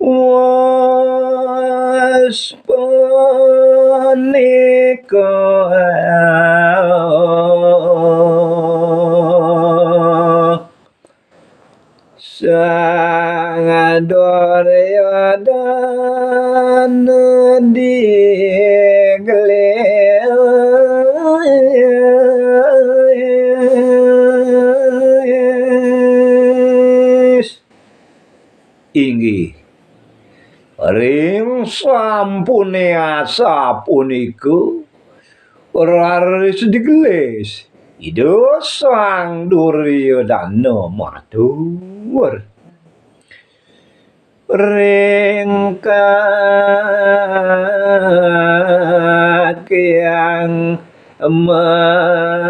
waspanika sang Duryodana diglelis inggih ring sampune asa punika raris digelis Ido sang Duryodana matur ring kakyang mabawa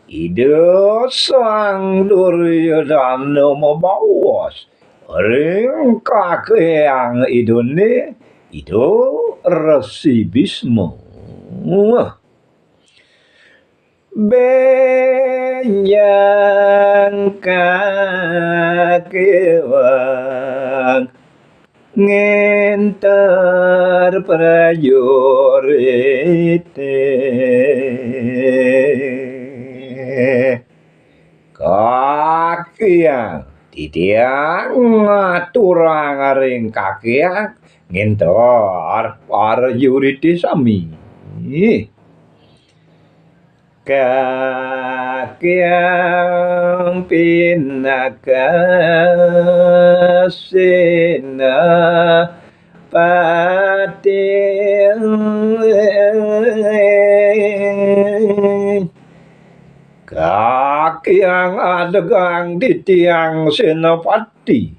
Ido sang Duryodana mabawas ring kakyang idone Ido Resi Bisma benyang kakyang ngenter prajurite kakyang titiang ngaturang ring kakyang ngentor prajurite sami kakyang pinakasina pating kakyang adegang ditiang senopati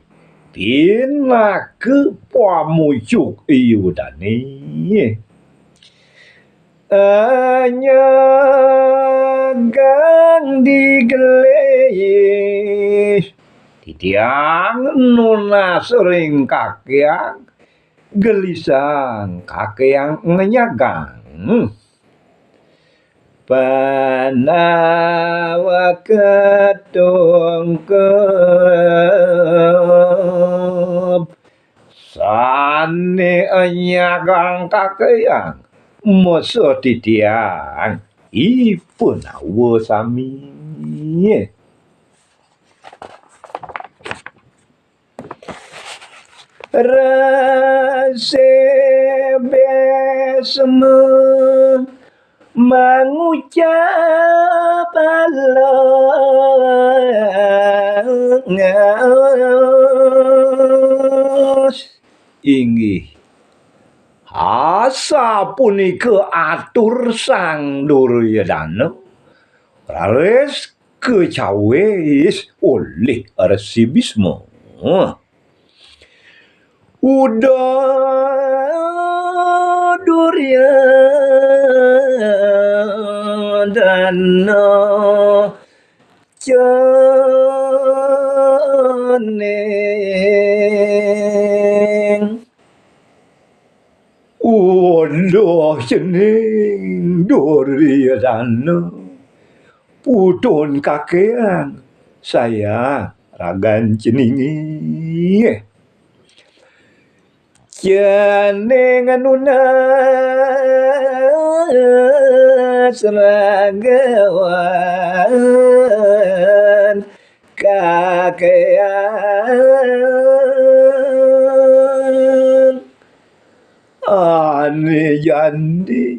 pinaku pamuyuk iyudane anyagang digelis titiang nunas ring kakyang gelisang kakyang ngenyagang panawa ketungkep sane anyagang kakyang masa titiang ipun awa sami rase besme mengucap alas inggih asa punika atur sang Duryodana raris kecawis oleh Resi Bisma uda Duryodana cening Waduh cening Duryodana putun kakyang saya ragan ceningi cening anunas ragawan kakyang ane jandi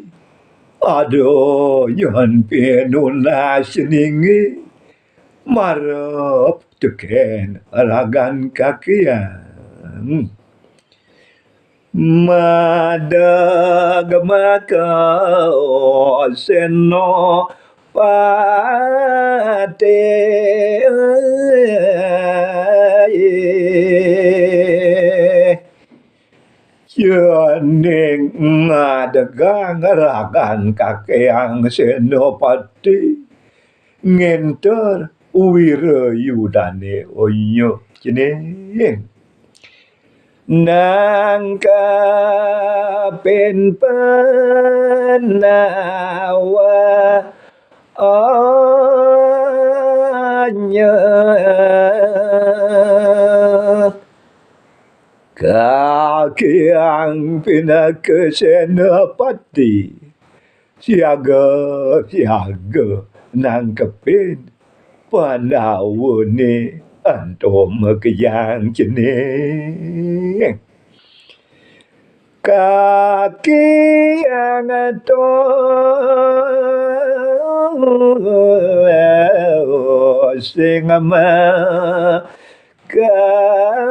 aduh yan penunas ceningi marap teken ragan kakyang madag makao seno pate cening ngadegang ragan kakyang senopati ngenter wirayudane onyo cening nangka pen penawa anya kakiang pinakasenapati siaga nangkepin panawone antom keyang jening kaki yang sing kalet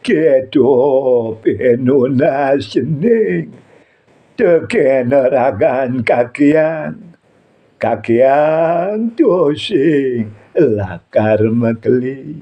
kedo penuna sening tekeneragan kakian dosing lakar mekli